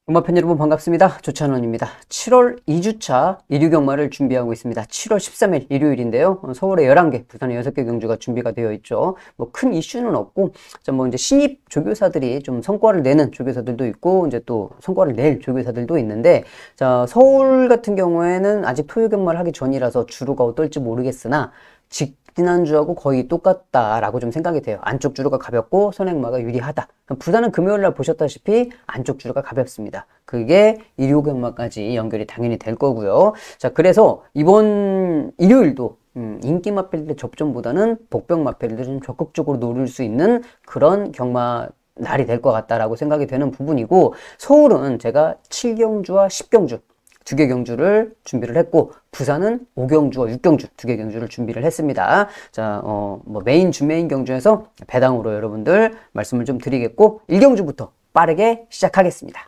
음악팬 여러분 반갑습니다. 조찬원입니다. 7월 2주차 일요 경마를 준비하고 있습니다. 7월 13일 일요일인데요. 서울에 11개, 부산에 6개 경주가 준비가 되어 있죠. 뭐 큰 이슈는 없고, 이제 신입 조교사들이 좀 성과를 내는 조교사들도 있고, 이제 또 성과를 낼 조교사들도 있는데, 자, 서울 같은 경우에는 아직 토요 경마를 하기 전이라서 주로가 어떨지 모르겠으나, 지난주하고 거의 똑같다라고 좀 생각이 돼요. 안쪽 주로가 가볍고 선행마가 유리하다. 부산은 금요일날 보셨다시피 안쪽 주로가 가볍습니다. 그게 일요 경마까지 연결이 당연히 될 거고요. 자, 그래서 이번 일요일도 인기 마필들의 접전보다는 복병 마필들을 좀 적극적으로 노릴 수 있는 그런 경마 날이 될 것 같다라고 생각이 되는 부분이고, 서울은 제가 7경주와 10경주 두 개 경주를 준비를 했고, 부산은 5경주와 6경주 두 개 경주를 준비를 했습니다. 자, 메인 준메인 경주에서 배당으로 여러분들 말씀을 좀 드리겠고, 1경주부터 빠르게 시작하겠습니다.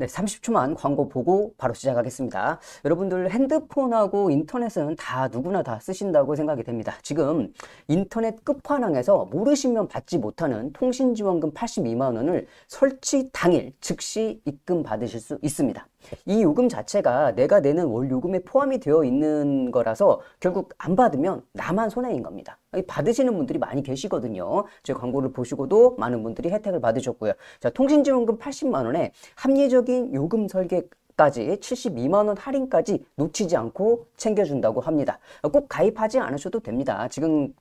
네, 30초만 광고 보고 바로 시작하겠습니다. 여러분들 핸드폰하고 인터넷은 누구나 다 쓰신다고 생각이 됩니다. 지금 인터넷 끝판왕에서 모르시면 받지 못하는 통신지원금 82만 원을 설치 당일 즉시 입금 받으실 수 있습니다. 이 요금 자체가 내가 내는 월 요금에 포함이 되어 있는 거라서 결국 안 받으면 나만 손해인 겁니다. 받으시는 분들이 많이 계시거든요. 제 광고를 보시고도 많은 분들이 혜택을 받으셨고요. 자, 통신지원금 80만 원에 합리적인 요금 설계까지 72만 원 할인까지 놓치지 않고 챙겨준다고 합니다. 꼭 가입하지 않으셔도 됩니다. 지금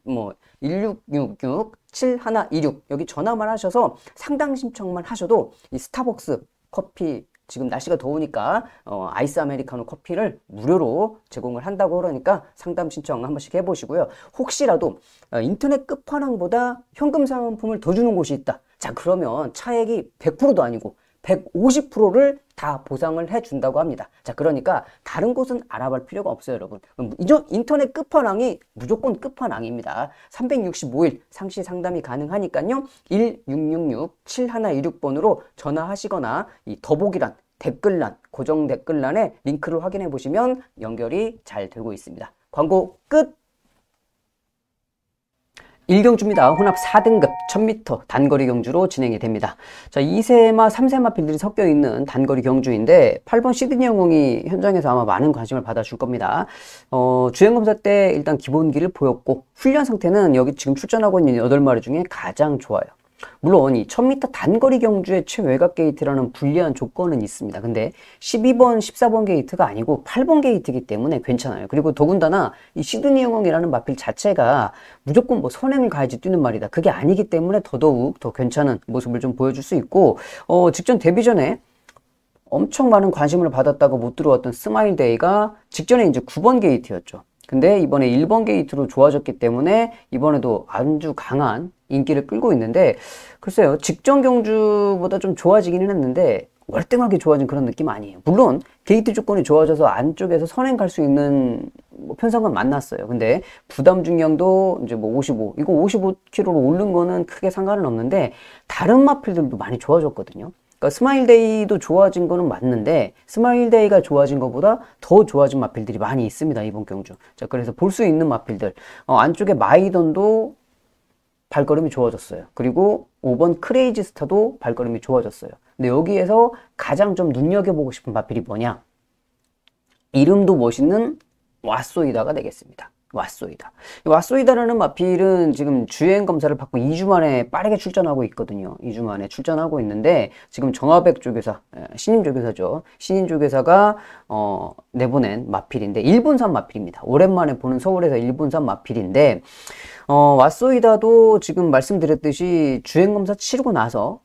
1666-7126 여기 전화만 하셔서 상담 신청만 하셔도 이 스타벅스 커피, 지금 날씨가 더우니까 아이스 아메리카노 커피를 무료로 제공을 한다고 그러니까 상담 신청 한 번씩 해보시고요. 혹시라도 인터넷 끝판왕보다 현금 상품을 더 주는 곳이 있다. 자, 그러면 차액이 100%도 아니고 150%를 다 보상을 해준다고 합니다. 자, 그러니까 다른 곳은 알아볼 필요가 없어요, 여러분. 인터넷 끝판왕이 무조건 끝판왕입니다. 365일 상시 상담이 가능하니까요. 1666-7126번으로 전화하시거나 이 더보기란, 댓글란, 고정 댓글란에 링크를 확인해 보시면 연결이 잘 되고 있습니다. 광고 끝! 1경주입니다. 혼합 4등급 1000m 단거리 경주로 진행이 됩니다. 자, 2세마, 3세마 필들이 섞여 있는 단거리 경주인데 8번 시드니 영웅이 현장에서 아마 많은 관심을 받아줄 겁니다. 주행검사 때 일단 기본기를 보였고, 훈련 상태는 여기 지금 출전하고 있는 8마리 중에 가장 좋아요. 물론 이 1000m 단거리 경주의 최외곽 게이트라는 불리한 조건은 있습니다. 근데 12번, 14번 게이트가 아니고 8번 게이트이기 때문에 괜찮아요. 그리고 더군다나 이 시드니 영웅이라는 마필 자체가 무조건 선행을 가야지 뛰는 말이다. 그게 아니기 때문에 더더욱 더 괜찮은 모습을 좀 보여줄 수 있고, 직전 데뷔 전에 엄청 많은 관심을 받았다고 못 들어왔던 스마일데이가 직전에 이제 9번 게이트였죠. 근데 이번에 1번 게이트로 좋아졌기 때문에 이번에도 아주 강한 인기를 끌고 있는데, 글쎄요, 직전 경주보다 좀 좋아지기는 했는데 월등하게 좋아진 그런 느낌 아니에요. 물론 게이트 조건이 좋아져서 안쪽에서 선행 갈 수 있는 편성은 만났어요. 근데 부담 중량도 이제 55, 이거 55kg로 오른 거는 크게 상관은 없는데 다른 마필들도 많이 좋아졌거든요. 그러니까 스마일데이도 좋아진 거는 맞는데 스마일데이가 좋아진 것보다 더 좋아진 마필들이 많이 있습니다, 이번 경주. 자, 그래서 볼 수 있는 마필들, 안쪽에 마이던도 발걸음이 좋아졌어요. 그리고 5번 크레이지 스타도 발걸음이 좋아졌어요. 근데 여기에서 가장 좀 눈여겨보고 싶은 마필이 뭐냐? 이름도 멋있는 왓소이다가 되겠습니다. 왓소이다라는 마필은 지금 주행 검사를 받고 2주 만에 빠르게 출전하고 있거든요. 2주 만에 출전하고 있는데, 지금 정화백 조교사, 신임 조교사죠. 신임 조교사가 내보낸 마필인데 일본산 마필입니다. 오랜만에 보는 서울에서 일본산 마필인데, 왓소이다도 지금 말씀드렸듯이 주행 검사 치르고 나서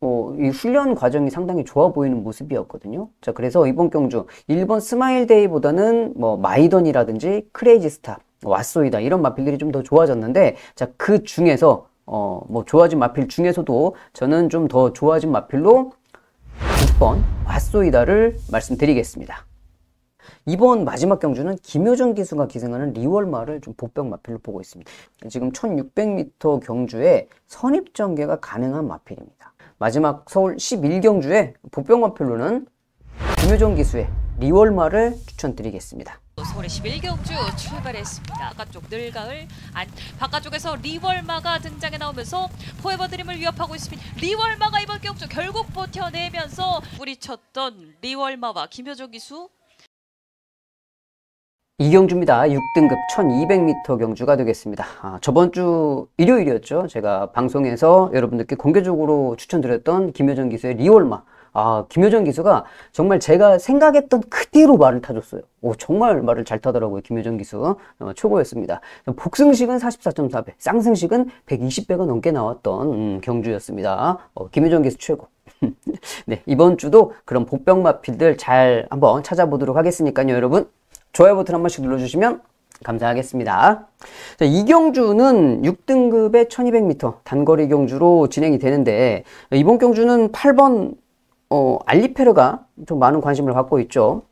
이 훈련 과정이 상당히 좋아 보이는 모습이었거든요. 자, 그래서 이번 경주 1번 스마일데이보다는 마이던이라든지 크레이지 스타, 왓소이다 이런 마필들이 좀 더 좋아졌는데, 자, 그 중에서 좋아진 마필 중에서도 저는 좀 더 좋아진 마필로 6번 왓소이다를 말씀드리겠습니다. 이번 마지막 경주는 김효정 기수가 기승하는 리월마를 좀 복병 마필로 보고 있습니다. 지금 1600m 경주에 선입전개가 가능한 마필입니다. 마지막 서울 11경주에 복병 마필로는 김효정 기수의 리월마를 추천드리겠습니다. 서울의 11경주 출발했습니다. 바깥쪽 늘가을 바깥쪽에서 리월마가 등장해 나오면서 포에버 드림을 위협하고 있습니다. 리월마가 이번 경주 결국 버텨내면서 뿌리쳤던 리월마와 김효정 기수 이경주입니다. 6등급 1200m 경주가 되겠습니다. 저번 주 일요일이었죠. 제가 방송에서 여러분들께 공개적으로 추천드렸던 김효정 기수의 리월마. 김효정 기수가 정말 제가 생각했던 그대로 말을 타줬어요. 정말 말을 잘 타더라고요. 김효정 기수. 최고였습니다. 복승식은 44.4배, 쌍승식은 120배가 넘게 나왔던 경주였습니다. 김효정 기수 최고. 네, 이번 주도 그런 복병마필들 잘 한번 찾아보도록 하겠으니까요, 여러분. 좋아요 버튼 한 번씩 눌러주시면 감사하겠습니다. 자, 이 경주는 6등급의 1200m 단거리 경주로 진행이 되는데, 이번 경주는 8번 알리페르가 좀 많은 관심을 갖고 있죠.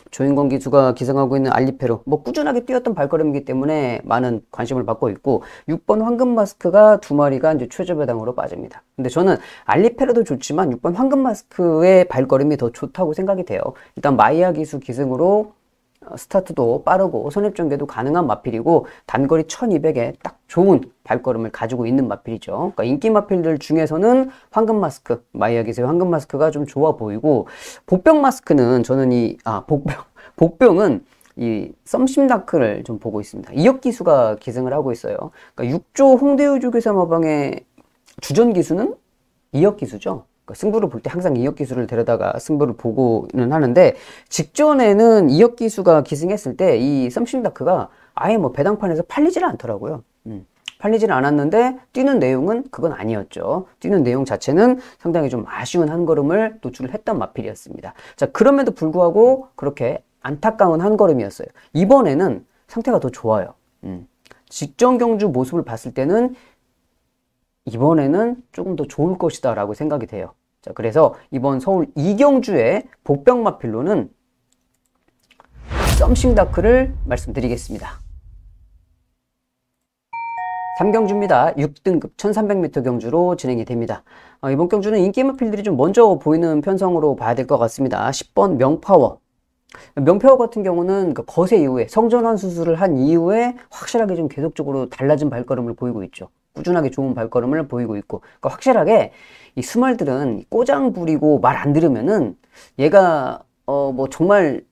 조인권 기수가 기승하고 있는 알리페르, 꾸준하게 뛰었던 발걸음이기 때문에 많은 관심을 받고 있고, 6번 황금마스크가 두 마리가 이제 최저배당으로 빠집니다. 근데 저는 알리페르도 좋지만 6번 황금마스크의 발걸음이 더 좋다고 생각이 돼요. 일단 마이야 기수 기승으로 스타트도 빠르고 선입전개도 가능한 마필이고, 단거리 1200에 딱 좋은 발걸음을 가지고 있는 마필이죠. 그러니까 인기 마필들 중에서는 황금마스크, 마이야 기수의 황금마스크가 좀 좋아 보이고, 복병마스크는 저는 복병은 이 썸심다크를 좀 보고 있습니다. 이혁 기수가 기승을 하고 있어요. 그러니까 6조 홍대우 조교사마방의 주전 기수는 이혁 기수죠. 승부를 볼 때 항상 이혁 기수를 데려다가 승부를 보고는 하는데, 직전에는 이혁 기수가 기승했을 때 이 썸싱다크가 아예 배당판에서 팔리질 않더라고요. 팔리질 않았는데 뛰는 내용은 그건 아니었죠. 뛰는 내용 자체는 상당히 좀 아쉬운 한 걸음을 노출을 했던 마필이었습니다. 자, 그럼에도 불구하고 그렇게 안타까운 한 걸음이었어요. 이번에는 상태가 더 좋아요. 직전 경주 모습을 봤을 때는 이번에는 조금 더 좋을 것이다 라고 생각이 돼요. 자, 그래서 이번 서울 이경주의 복병마필로는 썸싱다크를 말씀드리겠습니다. 3경주입니다. 6등급 1300m 경주로 진행이 됩니다. 이번 경주는 인기 마필들이 좀 먼저 보이는 편성으로 봐야 될 것 같습니다. 10번 명파워. 명파워 같은 경우는 그 거세 이후에 성전환 수술을 한 이후에 확실하게 좀 계속적으로 달라진 발걸음을 보이고 있죠. 꾸준하게 좋은 발걸음을 보이고 있고, 그러니까 확실하게 이 스말들은 꼬장 부리고 말 안 들으면은 얘가 정말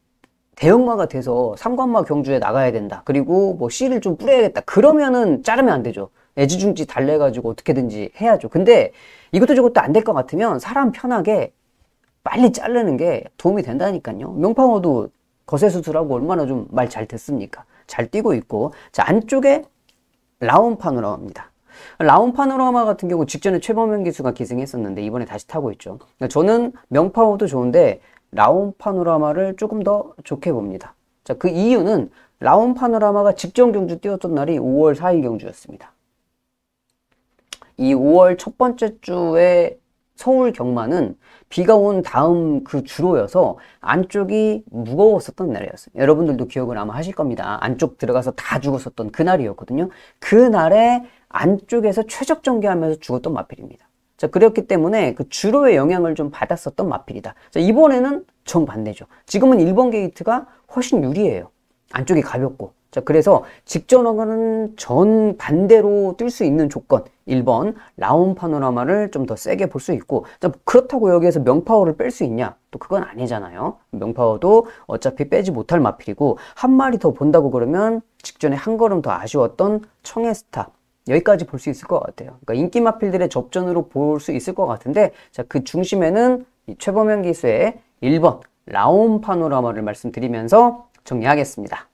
대형마가 돼서 삼관마 경주에 나가야 된다. 그리고 씨를 좀 뿌려야겠다. 그러면은 자르면 안 되죠. 애지중지 달래가지고 어떻게든지 해야죠. 근데 이것도 저것도 안 될 것 같으면 사람 편하게 빨리 자르는 게 도움이 된다니까요. 명팡어도 거세 수술하고 얼마나 좀 말 잘 됐습니까? 잘 뛰고 있고. 자, 안쪽에 라운 파노라마입니다. 라운 파노라마 같은 경우 직전에 최범현 기수가 기승했었는데 이번에 다시 타고 있죠. 저는 명파워도 좋은데 라운 파노라마를 조금 더 좋게 봅니다. 자, 그 이유는 라운 파노라마가 직전 경주 뛰었던 날이 5월 4일 경주였습니다. 이 5월 첫 번째 주에 서울 경마는 비가 온 다음 그 주로여서 안쪽이 무거웠었던 날이었어요. 여러분들도 기억을 아마 하실 겁니다. 안쪽 들어가서 다 죽었었던 그날이었거든요. 그날에 안쪽에서 최적 전개하면서 죽었던 마필입니다. 자, 그렇기 때문에 그 주로의 영향을 좀 받았었던 마필이다. 자, 이번에는 정반대죠. 지금은 1번 게이트가 훨씬 유리해요. 안쪽이 가볍고. 자, 그래서 직전하고는 전반대로 뛸 수 있는 조건 1번 라운 파노라마를 좀 더 세게 볼 수 있고, 자, 그렇다고 여기에서 명파워를 뺄 수 있냐? 또 그건 아니잖아요. 명파워도 어차피 빼지 못할 마필이고, 한 마리 더 본다고 그러면 직전에 한 걸음 더 아쉬웠던 청해스타, 여기까지 볼 수 있을 것 같아요. 그러니까 인기 마필들의 접전으로 볼 수 있을 것 같은데, 자, 그 중심에는 이 최범현 기수의 1번 라운 파노라마를 말씀드리면서 정리하겠습니다.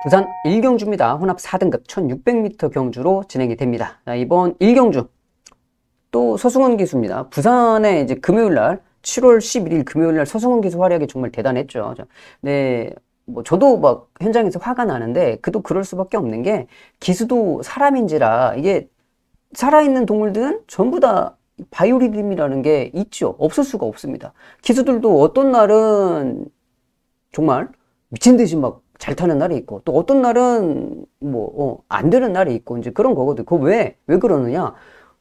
부산 1경주입니다. 혼합 4등급 1600m 경주로 진행이 됩니다. 자, 이번 1경주 또 서승훈 기수입니다. 부산에 이제 금요일날 7월 11일 금요일날 서승훈 기수 활약이 정말 대단했죠. 네, 저도 현장에서 화가 나는데 그도 그럴 수밖에 없는 게, 기수도 사람인지라 이게 살아있는 동물들은 전부 다 바이오리듬이라는 게 있죠. 없을 수가 없습니다. 기수들도 어떤 날은 정말 미친 듯이 잘 타는 날이 있고, 또 어떤 날은 안 되는 날이 있고, 이제 그런 거거든. 그거 왜 그러느냐?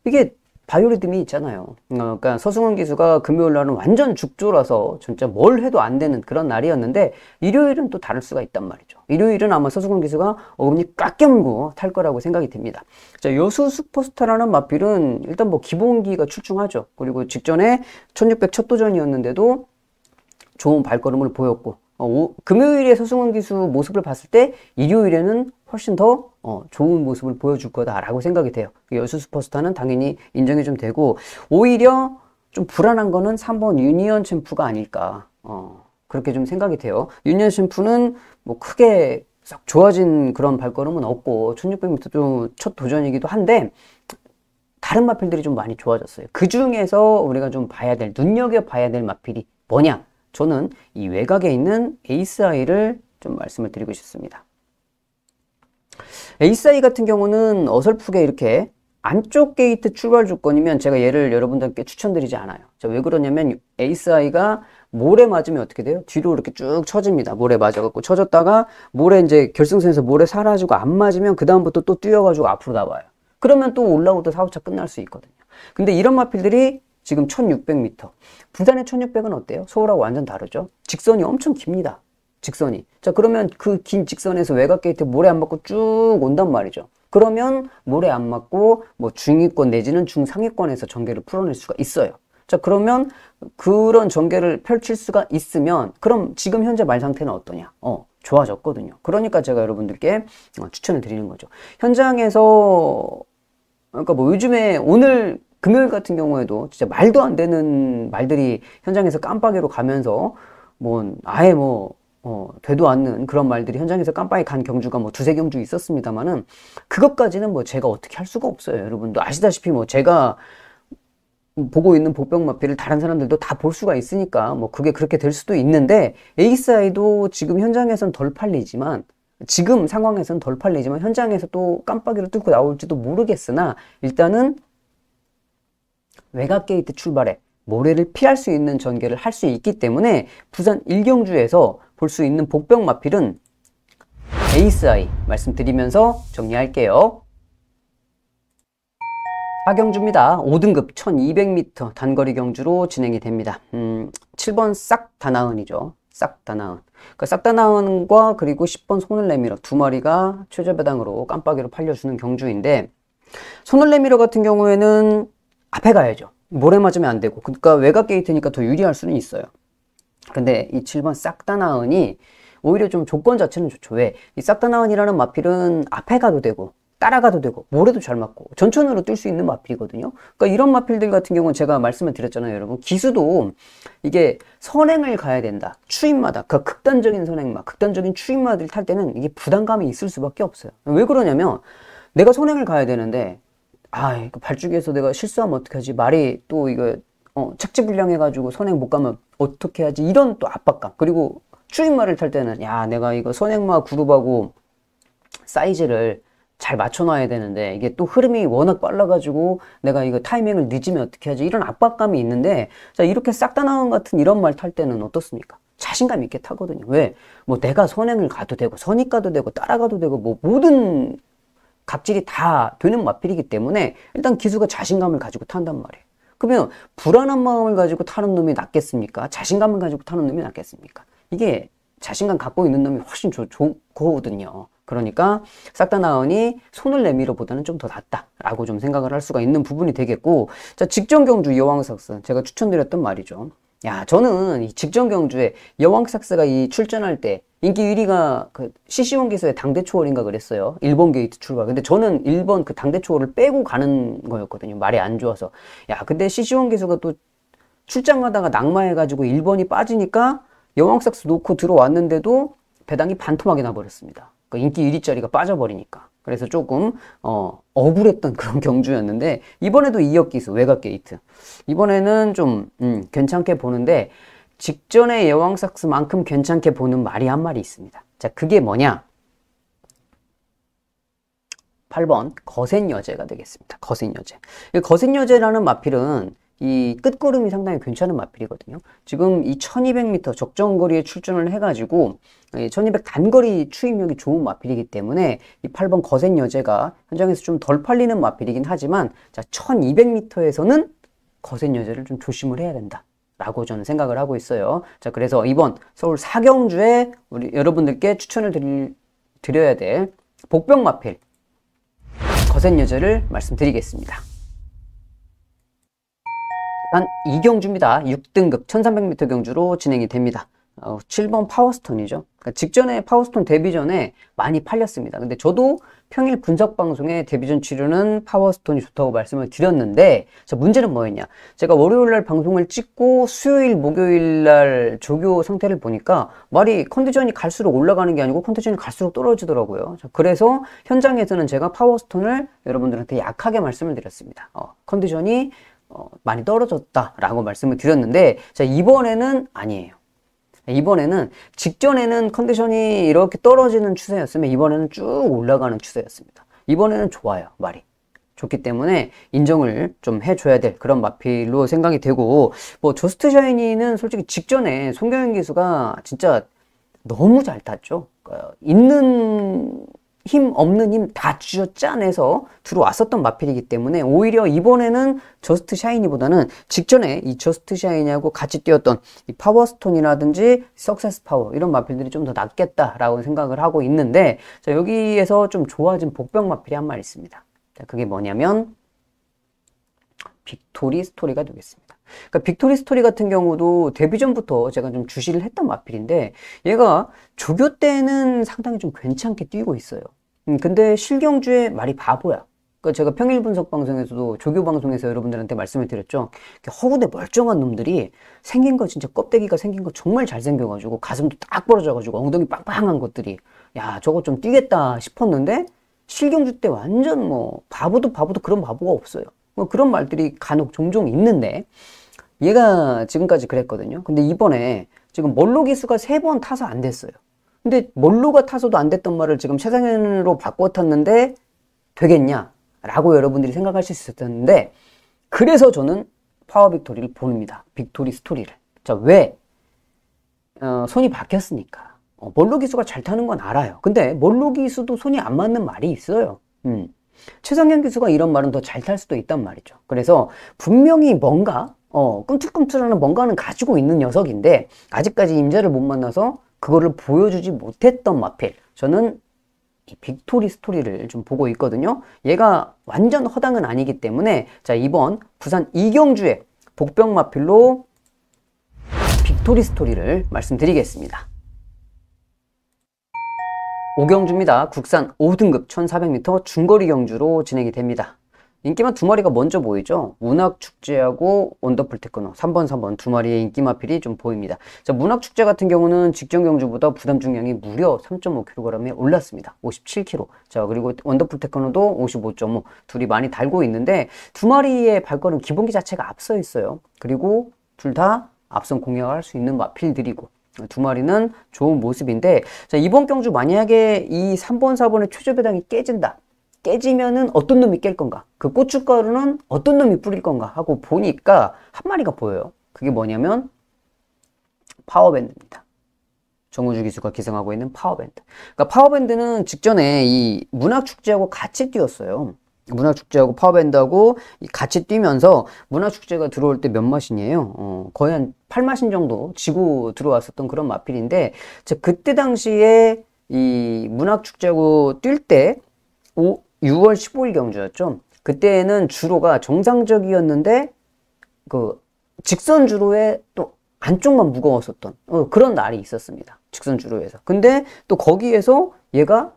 이게 바이오리듬이 있잖아요. 그러니까 서승원 기수가 금요일 날은 완전 죽조라서 진짜 뭘 해도 안 되는 그런 날이었는데 일요일은 또 다를 수가 있단 말이죠. 일요일은 아마 서승원 기수가 어금니 꽉 깨물고 탈 거라고 생각이 됩니다. 자, 여수 슈퍼스타라는 마필은 일단 뭐 기본기가 출중하죠. 그리고 직전에 1600 첫 도전이었는데도 좋은 발걸음을 보였고 금요일에 서승원 기수 모습을 봤을 때 일요일에는 훨씬 더 좋은 모습을 보여줄 거다라고 생각이 돼요. 여수 슈퍼스타는 당연히 인정이 좀 되고 오히려 좀 불안한 거는 3번 유니언 챔프가 아닐까 그렇게 좀 생각이 돼요. 유니언 챔프는 뭐 크게 썩 좋아진 그런 발걸음은 없고 1600m 첫 도전이기도 한데 다른 마필들이 좀 많이 좋아졌어요. 그 중에서 우리가 좀 봐야 될 눈여겨봐야 될 마필이 뭐냐? 저는 이 외곽에 있는 에이스아이를 좀 말씀을 드리고 싶습니다. 에이스아이 같은 경우는 어설프게 이렇게 안쪽 게이트 출발 조건이면 제가 얘를 여러분들께 추천드리지 않아요. 자, 왜 그러냐면 에이스아이가 모래 맞으면 어떻게 돼요? 뒤로 이렇게 쭉 쳐집니다. 모래 맞아갖고 쳐졌다가 모래 이제 결승선에서 모래 사라지고 안 맞으면 그 다음부터 또 뛰어가지고 앞으로 나와요. 그러면 또 올라오다 4, 5차 끝날 수 있거든요. 근데 이런 마필들이 지금 1600m. 부산의 1600은 어때요? 서울하고 완전 다르죠? 직선이 엄청 깁니다. 직선이. 자, 그러면 그 긴 직선에서 외곽 게이트 모래 안 맞고 쭉 온단 말이죠. 그러면 모래 안 맞고 뭐 중위권 내지는 중상위권에서 전개를 풀어낼 수가 있어요. 자, 그러면 그런 전개를 펼칠 수가 있으면 그럼 지금 현재 말 상태는 어떠냐? 좋아졌거든요. 그러니까 제가 여러분들께 추천을 드리는 거죠. 현장에서 그러니까 뭐 요즘에 오늘 금요일 같은 경우에도 진짜 말도 안 되는 말들이 현장에서 깜빡이로 가면서 뭐 아예 되도 않는 그런 말들이 현장에서 깜빡이 간 경주가 뭐 두세 경주 있었습니다만은 그것까지는 뭐 제가 어떻게 할 수가 없어요. 여러분도 아시다시피 뭐 제가 보고 있는 복병마필을 다른 사람들도 다 볼 수가 있으니까 뭐 그게 그렇게 될 수도 있는데 에이스아이도 지금 현장에선 덜 팔리지만 지금 상황에선 덜 팔리지만 현장에서 또 깜빡이를 뚫고 나올지도 모르겠으나 일단은 외곽 게이트 출발에 모래를 피할 수 있는 전개를 할 수 있기 때문에 부산 1경주에서 볼 수 있는 복병 마필은 에이스아이 말씀드리면서 정리할게요. 4경주입니다. 5등급 1200m 단거리 경주로 진행이 됩니다. 7번 싹다나은이죠. 싹다나은. 그러니까 싹다나은과 그리고 10번 손을 내밀어 두 마리가 최저배당으로 깜빡이로 팔려주는 경주인데 손을 내밀어 같은 경우에는 앞에 가야죠. 모래 맞으면 안 되고. 그러니까 외곽 게이트니까 더 유리할 수는 있어요. 근데 이 7번 싹다나은이 오히려 좀 조건 자체는 좋죠. 왜? 이 싹다나은이라는 마필은 앞에 가도 되고 따라가도 되고 모래도 잘 맞고 전천으로 뛸 수 있는 마필이거든요. 그러니까 이런 마필들 같은 경우는 제가 말씀을 드렸잖아요. 여러분 기수도 이게 선행을 가야 된다. 추임마다 그 극단적인 선행마, 극단적인 추임마들 탈 때는 이게 부담감이 있을 수밖에 없어요. 왜 그러냐면 내가 선행을 가야 되는데 이거 발주기에서 내가 실수하면 어떡하지? 말이 또 이거 착지불량해가지고 선행 못 가면 어떻게 하지? 이런 또 압박감. 그리고 추임마를 탈 때는 야 내가 이거 선행마 그룹하고 사이즈를 잘 맞춰놔야 되는데 이게 또 흐름이 워낙 빨라가지고 내가 이거 타이밍을 늦으면 어떻게 하지? 이런 압박감이 있는데 자 이렇게 싹다나온 같은 이런 말 탈 때는 어떻습니까? 자신감 있게 타거든요. 왜? 뭐 내가 선행을 가도 되고 선입 가도 되고 따라가도 되고 뭐 모든 갑질이 다 되는 마필이기 때문에 일단 기수가 자신감을 가지고 탄단 말이에요. 그러면 불안한 마음을 가지고 타는 놈이 낫겠습니까? 자신감을 가지고 타는 놈이 낫겠습니까? 이게 자신감 갖고 있는 놈이 훨씬 좋거든요. 그러니까 싹다나은이 손을 내밀어 보다는 좀 더 낫다라고 좀 생각을 할 수가 있는 부분이 되겠고 자 직전 경주 여왕삭스 제가 추천드렸던 말이죠. 야 저는 이 직전 경주에 여왕삭스가 이 출전할 때 인기 1위가 그 CC1 기수의 당대 초월인가 그랬어요. 1번 게이트 출발. 근데 저는 1번 그 당대 초월을 빼고 가는 거였거든요. 말이 안 좋아서. 야 근데 CC1 기수가 또 출장 가다가 낙마해가지고 1번이 빠지니까 여왕삭스 놓고 들어왔는데도 배당이 반토막이 나버렸습니다. 그 인기 1위짜리가 빠져버리니까. 그래서 조금 억울했던 그런 경주였는데 이번에도 2역 기수 외곽 게이트 이번에는 좀 괜찮게 보는데 직전의 여왕삭스만큼 괜찮게 보는 말이 한 마리 있습니다. 자 그게 뭐냐 8번 거센여제가 되겠습니다. 거센여제. 이 거센여제라는 마필은 이 끝걸음이 상당히 괜찮은 마필이거든요. 지금 이 1200m 적정거리에 출전을 해가지고 1200 단거리 추임력이 좋은 마필이기 때문에 이 8번 거센 여제가 현장에서 좀 덜 팔리는 마필이긴 하지만 자 1200m에서는 거센 여제를 좀 조심을 해야 된다 라고 저는 생각을 하고 있어요. 자 그래서 이번 서울 사경주에 우리 여러분들께 추천을 드려야 될 복병 마필 거센 여제를 말씀드리겠습니다. 일단 2경주입니다. 6등급 1300m 경주로 진행이 됩니다. 7번 파워스톤이죠. 그러니까 직전에 파워스톤 데뷔 전에 많이 팔렸습니다. 근데 저도 평일 분석 방송에 데뷔 전 치료는 파워스톤이 좋다고 말씀을 드렸는데 자 문제는 뭐였냐? 제가 월요일 날 방송을 찍고 수요일 목요일 날 조교 상태를 보니까 말이 컨디션이 갈수록 올라가는 게 아니고 컨디션이 갈수록 떨어지더라고요. 자, 그래서 현장에서는 제가 파워스톤을 여러분들한테 약하게 말씀을 드렸습니다. 컨디션이 많이 떨어졌다라고 말씀을 드렸는데 자 이번에는 아니에요. 이번에는 직전에는 컨디션이 이렇게 떨어지는 추세였으면 이번에는 쭉 올라가는 추세였습니다. 이번에는 좋아요. 말이 좋기 때문에 인정을 좀 해줘야 될 그런 마필로 생각이 되고 뭐 저스트 샤이니는 솔직히 직전에 송경현 기수가 진짜 너무 잘 탔죠. 그러니까 있는 힘 없는 힘 다 쥐어 짜내서 들어왔었던 마필이기 때문에 오히려 이번에는 저스트 샤이니보다는 직전에 이 저스트 샤이니하고 같이 뛰었던 이 파워스톤이라든지 석세스 파워 이런 마필들이 좀 더 낫겠다라고 생각을 하고 있는데 자 여기에서 좀 좋아진 복병 마필이 한 마리 있습니다. 자 그게 뭐냐면 빅토리 스토리가 되겠습니다. 그러니까 빅토리 스토리 같은 경우도 데뷔 전부터 제가 좀 주시를 했던 마필인데 얘가 조교 때는 상당히 좀 괜찮게 뛰고 있어요. 근데 실경주에 말이 바보야. 그러니까 제가 평일 분석 방송에서도 조교 방송에서 여러분들한테 말씀을 드렸죠. 허구대 멀쩡한 놈들이 생긴 거 진짜 껍데기가 생긴 거 정말 잘생겨가지고 가슴도 딱 벌어져가지고 엉덩이 빵빵한 것들이 야 저거 좀 뛰겠다 싶었는데 실경주 때 완전 뭐 바보도 그런 바보가 없어요. 뭐 그런 말들이 간혹 종종 있는데 얘가 지금까지 그랬거든요. 근데 이번에 지금 멀로 기수가 3번 타서 안 됐어요. 근데 멀로가 타서도 안 됐던 말을 지금 최상현으로 바꿔 탔는데 되겠냐? 라고 여러분들이 생각하실 수 있었는데 그래서 저는 파워 빅토리를 보냅니다. 빅토리 스토리를. 자, 왜? 손이 바뀌었으니까. 멀로 기수가 잘 타는 건 알아요. 근데 멀로 기수도 손이 안 맞는 말이 있어요. 최상현 기수가 이런 말은 더 잘 탈 수도 있단 말이죠. 그래서 분명히 뭔가 꿈틀꿈틀하는 뭔가는 가지고 있는 녀석인데 아직까지 임자를 못 만나서 그거를 보여주지 못했던 마필. 저는 이 빅토리 스토리를 좀 보고 있거든요. 얘가 완전 허당은 아니기 때문에 자 이번 부산 이경주의 복병 마필로 빅토리 스토리를 말씀드리겠습니다. 5경주입니다. 국산 5등급 1400m 중거리 경주로 진행이 됩니다. 인기마 두 마리가 먼저 보이죠. 문학축제하고 원더풀 테크노 3번 두 마리의 인기마 필이 좀 보입니다. 자, 문학축제 같은 경우는 직전 경주보다 부담 중량이 무려 3.5kg에 올랐습니다. 57kg. 자 그리고 원더풀 테크노도 55.5 둘이 많이 달고 있는데 두 마리의 발걸음 기본기 자체가 앞서 있어요. 그리고 둘 다 앞선 공략을 할 수 있는 마필들이고 두 마리는 좋은 모습인데 자 이번 경주 만약에 이 3번 4번의 최저배당이 깨지면은 어떤 놈이 깰 건가? 그 고춧가루는 어떤 놈이 뿌릴 건가? 하고 보니까 한 마리가 보여요. 그게 뭐냐면 파워밴드입니다. 정우주 기수가 기승하고 있는 파워밴드. 그러니까 파워밴드는 직전에 이 문학축제하고 같이 뛰었어요. 문학축제하고 파워밴드하고 같이 뛰면서 문학축제가 들어올 때 몇 마신이에요? 거의 한 8마신 정도 지고 들어왔었던 그런 마필인데 그때 당시에 이 문학축제하고 뛸 때 6월 15일 경주였죠. 그때는 주로가 정상적이었는데 그 직선 주로에 또 안쪽만 무거웠었던 그런 날이 있었습니다. 직선 주로에서. 근데 또 거기에서 얘가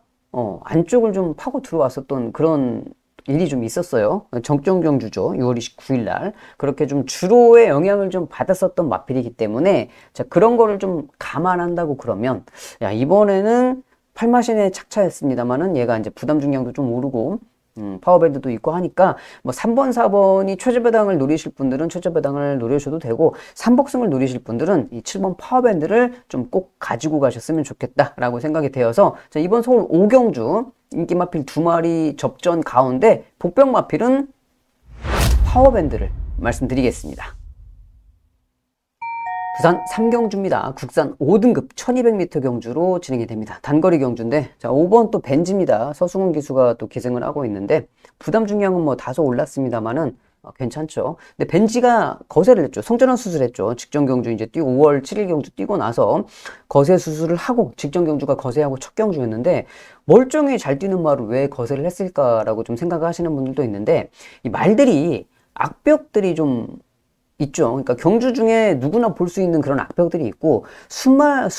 안쪽을 좀 파고 들어왔었던 그런 일이 좀 있었어요. 정점 경주죠. 6월 29일 날. 그렇게 좀 주로의 영향을 좀 받았었던 마필이기 때문에 자 그런 거를 좀 감안한다고 그러면 야 이번에는 8마신에 착차했습니다만은 얘가 이제 부담 중량도 좀 오르고 파워밴드도 있고 하니까 뭐 3번 4번이 최저배당을 노리실 분들은 최저배당을 노려셔도 되고 3복승을 노리실 분들은 이 7번 파워밴드를 좀 꼭 가지고 가셨으면 좋겠다 라고 생각이 되어서 자, 이번 서울 5경주 인기 마필 두 마리 접전 가운데 복병 마필은 파워밴드를 말씀드리겠습니다. 부산 3경주입니다. 국산 5등급 1200m 경주로 진행이 됩니다. 단거리 경주인데, 자, 5번 또 벤지입니다. 서승훈 기수가 또 기승을 하고 있는데, 부담 중량은 뭐 다소 올랐습니다만은, 괜찮죠. 근데 벤지가 거세를 했죠. 성전환 수술했죠. 직전 경주 이제 뛰고 5월 7일 경주 뛰고 나서 거세 수술을 하고 직전 경주가 거세하고 첫 경주였는데, 멀쩡히 잘 뛰는 말을 왜 거세를 했을까라고 좀 생각하시는 분들도 있는데, 이 말들이 악벽들이 좀 있죠. 그러니까 경주 중에 누구나 볼 수 있는 그런 악벽들이 있고, 그러니까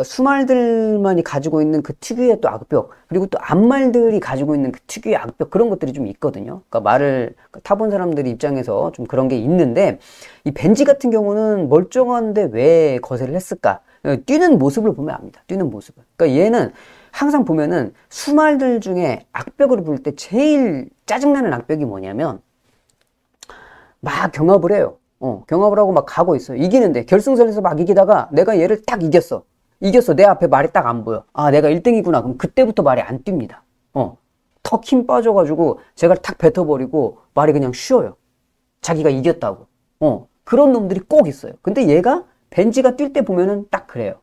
수말들만이 가지고 있는 그 특유의 또 악벽, 그리고 또 암말들이 가지고 있는 그 특유의 악벽, 그런 것들이 좀 있거든요. 그러니까 말을 타본 사람들 입장에서 좀 그런 게 있는데, 이 벤지 같은 경우는 멀쩡한데 왜 거세를 했을까? 뛰는 모습을 보면 압니다. 뛰는 모습을. 그러니까 얘는 항상 보면은 수말들 중에 악벽을 볼 때 제일 짜증나는 악벽이 뭐냐면, 막 경합을 해요. 경합을 하고 막 가고 있어요. 이기는데, 결승선에서 막 이기다가 내가 얘를 딱 이겼어. 내 앞에 말이 딱 안 보여. 아, 내가 1등이구나. 그럼 그때부터 말이 안 뜁니다. 턱 힘 빠져가지고 제가 탁 뱉어버리고 말이 그냥 쉬어요. 자기가 이겼다고. 그런 놈들이 꼭 있어요. 근데 얘가 벤지가 뛸 때 보면은 딱 그래요.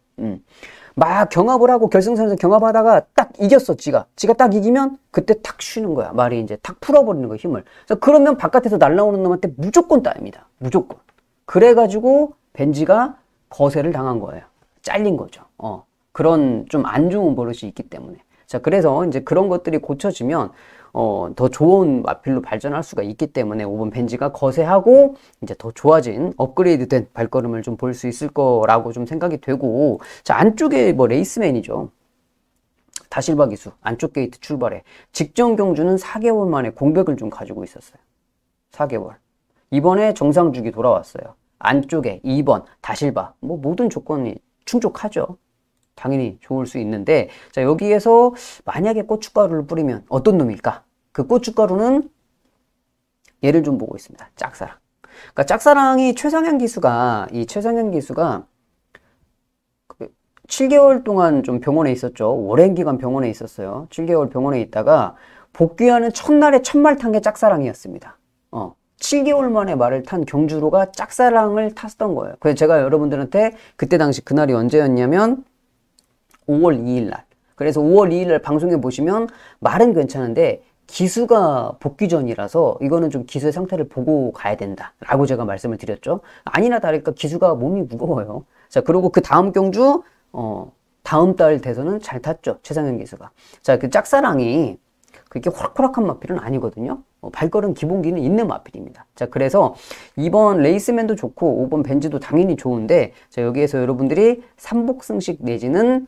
막 경합을 하고 결승선에서 경합하다가 딱 이겼어, 지가 딱 이기면 그때 탁 쉬는 거야. 말이 이제 탁 풀어버리는 거야, 힘을. 그래서 그러면 바깥에서 날라오는 놈한테 무조건 따입니다. 무조건. 그래가지고 벤지가 거세를 당한 거예요. 잘린 거죠. 그런 좀 안 좋은 버릇이 있기 때문에. 자, 그래서 이제 그런 것들이 고쳐지면 더 좋은 마필로 발전할 수가 있기 때문에 5번 벤지가 거세하고 이제 더 좋아진 업그레이드 된 발걸음을 좀 볼 수 있을 거라고 좀 생각이 되고, 자, 안쪽에 뭐 레이스맨이죠. 다실바 기수 안쪽 게이트 출발해 직전 경주는 4개월 만에 공백을 좀 가지고 있었어요. 4개월. 이번에 정상주기 돌아왔어요. 안쪽에 2번 다실바, 뭐 모든 조건이 충족하죠. 당연히 좋을 수 있는데, 자, 여기에서 만약에 고춧가루를 뿌리면 어떤 놈일까? 그 고춧가루는 얘를 좀 보고 있습니다. 짝사랑. 그러니까 짝사랑이 최상현 기수가 7개월 동안 좀 병원에 있었죠. 오랜 기간 병원에 있었어요. 7개월 병원에 있다가 복귀하는 첫날에 첫말 탄 게 짝사랑이었습니다. 7개월 만에 말을 탄 경주로가 짝사랑을 탔던 거예요. 그래서 제가 여러분들한테 그때 당시 그날이 언제였냐면 5월 2일 날. 그래서 5월 2일 날 방송에 보시면 말은 괜찮은데 기수가 복귀 전이라서 이거는 좀 기수의 상태를 보고 가야 된다 라고 제가 말씀을 드렸죠. 아니나 다를까 기수가 몸이 무거워요. 자, 그리고 그 다음 경주 다음 달 돼서는 잘 탔죠. 최상현 기수가. 자, 그 짝사랑이 그게 호락호락한 마필은 아니거든요. 발걸음 기본기는 있는 마필입니다. 자, 그래서 2번 레이스맨도 좋고 5번 벤지도 당연히 좋은데, 자, 여기에서 여러분들이 삼복승식 내지는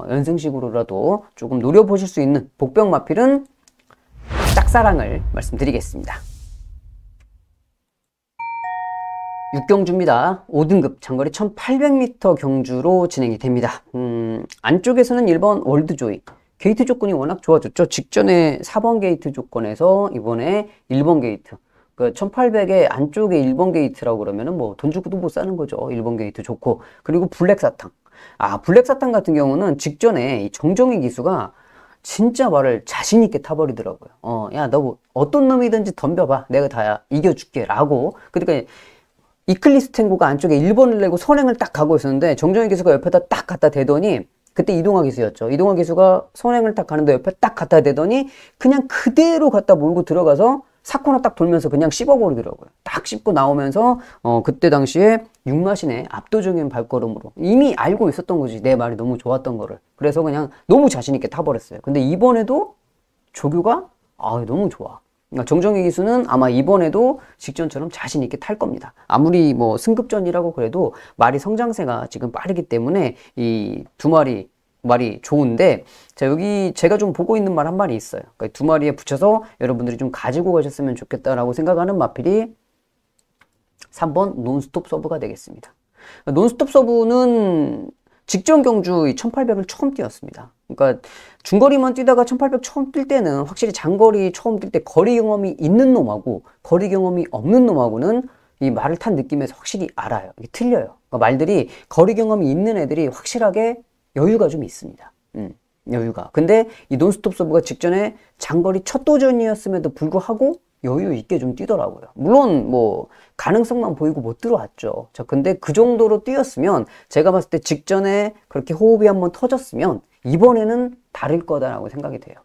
연승식으로라도 조금 노려보실 수 있는 복병 마필은 짝사랑을 말씀드리겠습니다. 6경주입니다. 5등급 장거리 1800m 경주로 진행이 됩니다. 안쪽에서는 1번 월드조이. 게이트 조건이 워낙 좋아졌죠. 직전에 4번 게이트 조건에서 이번에 1번 게이트. 그 1800에 안쪽에 1번 게이트라고 그러면은 뭐 돈 주고도 못 사는 거죠. 1번 게이트 좋고. 그리고 블랙사탕. 블랙사탕 같은 경우는 직전에 이 정정희 기수가 진짜 말을 자신있게 타버리더라고요. 야, 너 뭐 어떤 놈이든지 덤벼봐. 내가 다 이겨줄게. 라고. 그러니까 이클리스 탱고가 안쪽에 1번을 내고 선행을 딱 가고 있었는데 정정희 기수가 옆에다 딱 갖다 대더니, 그때 이동화 기수였죠. 이동화 기수가 선행을 딱 가는데 옆에 딱 갖다 대더니 그냥 그대로 갖다 몰고 들어가서 사코나 딱 돌면서 그냥 씹어버리더라고요. 딱 씹고 나오면서 그때 당시에 육마신의 압도적인 발걸음으로 이미 알고 있었던 거지. 내 말이 너무 좋았던 거를. 그래서 그냥 너무 자신있게 타버렸어요. 근데 이번에도 조교가 너무 좋아. 그러니까 정정희 기수는 아마 이번에도 직전처럼 자신있게 탈 겁니다. 아무리 뭐 승급전이라고 그래도 말이 성장세가 지금 빠르기 때문에 이 두 마리 말이 좋은데, 자, 여기 제가 좀 보고 있는 말 한 마리 있어요. 그러니까 두 마리에 붙여서 여러분들이 좀 가지고 가셨으면 좋겠다라고 생각하는 마필이 3번 논스톱 서브가 되겠습니다. 논스톱 서브는 직전 경주 1800을 처음 뛰었습니다. 그러니까 중거리만 뛰다가 1800 처음 뛸 때는 확실히 장거리 처음 뛸 때 거리 경험이 있는 놈하고 거리 경험이 없는 놈하고는 이 말을 탄 느낌에서 확실히 알아요. 이게 틀려요. 그러니까 말들이 거리 경험이 있는 애들이 확실하게 여유가 좀 있습니다. 여유가. 근데 이 논스톱 서브가 직전에 장거리 첫 도전이었음에도 불구하고 여유 있게 좀 뛰더라고요. 물론 뭐 가능성만 보이고 못 들어왔죠. 자, 근데 그 정도로 뛰었으면 제가 봤을 때 직전에 그렇게 호흡이 한번 터졌으면 이번에는 다를 거다라고 생각이 돼요.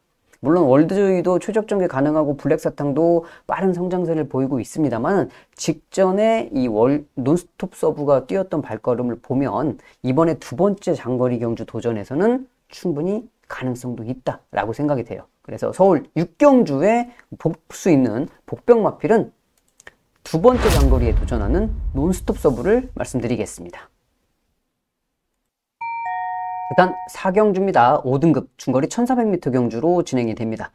물론 월드조이도 최적 전개 가능하고 블랙사탕도 빠른 성장세를 보이고 있습니다만 직전에 이 논스톱 서브가 뛰었던 발걸음을 보면 이번에 두 번째 장거리 경주 도전에서는 충분히 가능성도 있다라고 생각이 돼요. 그래서 서울 6경주에 볼 수 있는 복병마필은 두 번째 장거리에 도전하는 논스톱 서브를 말씀드리겠습니다. 일단 4경주입니다. 5등급 중거리 1400m 경주로 진행이 됩니다.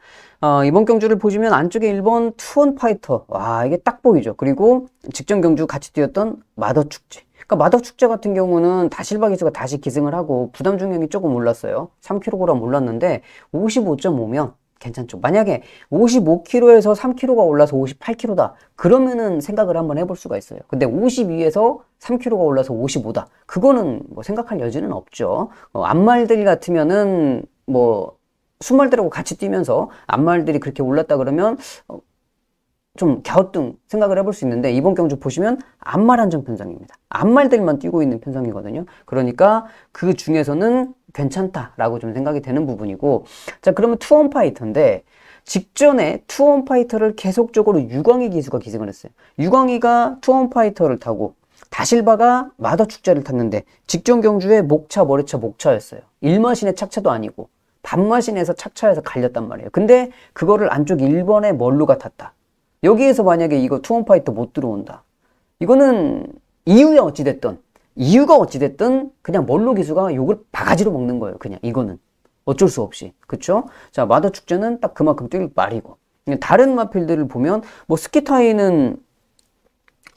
이번 경주를 보시면 안쪽에 1번 투원파이터, 와 이게 딱 보이죠. 그리고 직전 경주 같이 뛰었던 마더축제. 그러니까 마더축제 같은 경우는 다실바 기수가 다시 기승을 하고 부담 중량이 조금 올랐어요. 3kg 올랐는데 55.5면 괜찮죠. 만약에 55kg에서 3kg가 올라서 58kg다. 그러면은 생각을 한번 해볼 수가 있어요. 근데 52에서 3kg가 올라서 55다. 그거는 뭐 생각할 여지는 없죠. 암말들 같으면은 뭐 순말들하고 같이 뛰면서 암말들이 그렇게 올랐다 그러면 좀 갸우뚱 생각을 해볼 수 있는데 이번 경주 보시면 암말 한정 편성입니다. 암말들만 뛰고 있는 편성이거든요. 그러니까 그 중에서는 괜찮다라고 좀 생각이 되는 부분이고, 자 그러면 투원파이터인데 직전에 투원파이터를 계속적으로 유광희 기수가 기승을 했어요. 유광희가 투원파이터를 타고 다실바가 마더축제를 탔는데 직전 경주에 목차 머리차 목차였어요. 1마신의 착차도 아니고 반마신에서 착차해서 갈렸단 말이에요. 근데 그거를 안쪽 1번의 멀루가 탔다. 여기에서 만약에 이거 투원파이터 못 들어온다. 이거는 이유가 어찌됐든 그냥 멀루 기수가 욕을 바가지로 먹는 거예요. 그냥 이거는 어쩔 수 없이. 그쵸? 자, 마더 축제는 딱 그만큼 뛸 말이고. 다른 마필들을 보면 뭐 스키타이는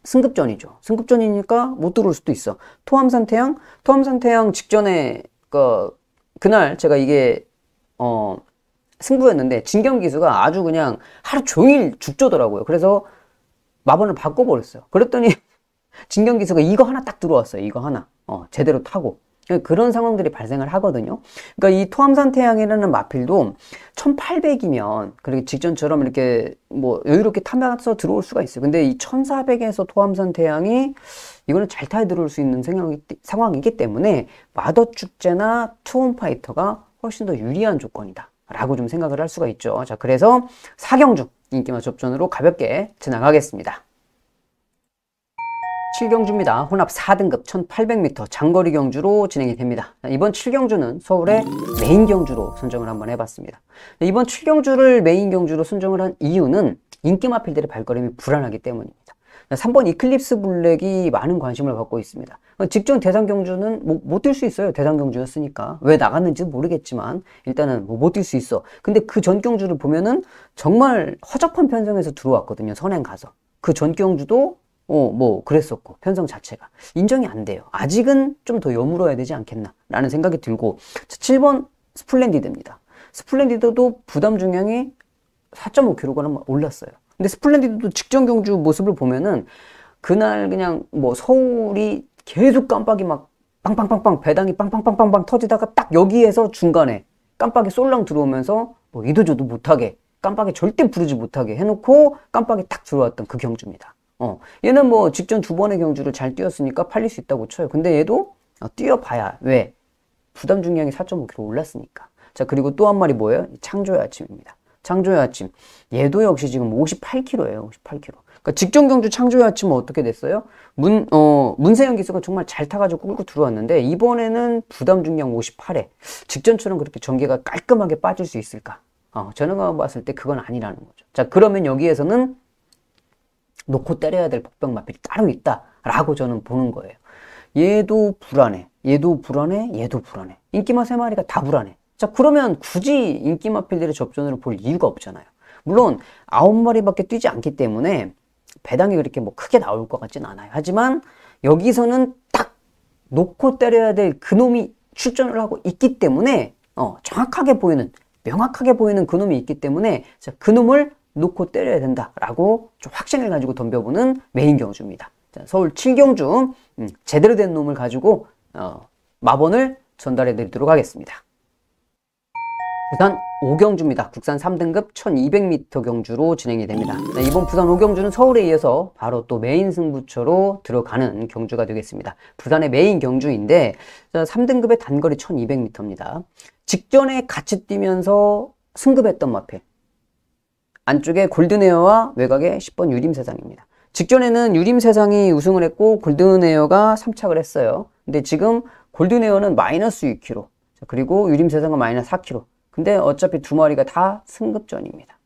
승급전이죠. 승급전이니까 못 들어올 수도 있어. 토암산태양 직전에 그날 제가 이게 승부였는데 진경 기수가 아주 그냥 하루 종일 죽조더라고요. 그래서 마번을 바꿔버렸어요. 그랬더니 진경 기수가 이거 하나 딱 들어왔어요. 이거 하나 제대로 타고. 그런 상황들이 발생을 하거든요. 그러니까 이 토암산 태양이라는 마필도 1800이면 그렇게 직전처럼 이렇게 뭐 여유롭게 타면서 들어올 수가 있어요. 근데 이 1400에서 토암산 태양이 이거는 잘 타야 들어올 수 있는 상황이기 때문에 마더 축제나 투혼파이터가 훨씬 더 유리한 조건이다 라고 좀 생각을 할 수가 있죠. 자, 그래서 4경주 인기마 접전으로 가볍게 지나가겠습니다. 7경주입니다. 혼합 4등급 1800m 장거리 경주로 진행이 됩니다. 이번 7경주는 서울의 메인 경주로 선정을 한번 해봤습니다. 이번 7경주를 메인 경주로 선정을 한 이유는 인기 마필들의 발걸음이 불안하기 때문입니다. 3번 이클립스 블랙이 많은 관심을 받고 있습니다. 직전 대상 경주는 못 뛸 수 있어요. 대상 경주였으니까. 왜 나갔는지는 모르겠지만 일단은 못 뛸 수 있어. 근데 그 전 경주를 보면은 정말 허접한 편성에서 들어왔거든요. 선행 가서. 그 전 경주도 뭐 그랬었고 편성 자체가 인정이 안 돼요. 아직은 좀 더 여물어야 되지 않겠나 라는 생각이 들고, 7번 스플렌디드입니다. 스플렌디드도 부담 중량이 4.5kg가 올랐어요. 근데 스플렌디드도 직전 경주 모습을 보면은 그날 그냥 뭐 서울이 계속 깜빡이 막 빵빵빵빵 배당이 빵빵빵빵빵 터지다가 딱 여기에서 중간에 깜빡이 쏠랑 들어오면서 뭐 이도저도 못하게 깜빡이 절대 부르지 못하게 해놓고 깜빡이 딱 들어왔던 그 경주입니다. 얘는 뭐 직전 두 번의 경주를 잘 뛰었으니까 팔릴 수 있다고 쳐요. 근데 얘도 뛰어봐야 왜? 부담 중량이 4.5kg 올랐으니까. 자, 그리고 또 한 마리 뭐예요? 창조의 아침입니다. 창조의 아침. 얘도 역시 지금 58kg예요. 58kg. 그러니까 직전 경주 창조의 아침은 어떻게 됐어요? 문세영 기수가 정말 잘 타가지고 끌고 들어왔는데 이번에는 부담 중량 58에 직전처럼 그렇게 전개가 깔끔하게 빠질 수 있을까? 저는 봤을 때 그건 아니라는 거죠. 자, 그러면 여기에서는 놓고 때려야 될 복병 마필이 따로 있다라고 저는 보는 거예요. 얘도 불안해. 얘도 불안해. 얘도 불안해. 인기마 3마리가 다 불안해. 자, 그러면 굳이 인기 마필들의 접전으로 볼 이유가 없잖아요. 물론 9마리밖에 뛰지 않기 때문에 배당이 그렇게 뭐 크게 나올 것 같진 않아요. 하지만 여기서는 딱 놓고 때려야 될 그놈이 출전을 하고 있기 때문에 정확하게 보이는, 명확하게 보이는 그놈이 있기 때문에 자, 그놈을 놓고 때려야 된다라고 좀 확신을 가지고 덤벼보는 메인 경주입니다. 자, 서울 7경주 제대로 된 놈을 가지고 마번을 전달해 드리도록 하겠습니다. 부산 5경주입니다. 국산 3등급 1200m 경주로 진행이 됩니다. 네, 이번 부산 5경주는 서울에 이어서 바로 또 메인 승부처로 들어가는 경주가 되겠습니다. 부산의 메인 경주인데 3등급의 단거리 1200m입니다. 직전에 같이 뛰면서 승급했던 마필. 안쪽에 골든에어와 외곽에 10번 유림세상입니다. 직전에는 유림세상이 우승을 했고 골든에어가 3착을 했어요. 근데 지금 골든에어는 마이너스 6kg, 그리고 유림세상은 마이너스 4kg. 근데 어차피 두 마리가 다 승급전입니다.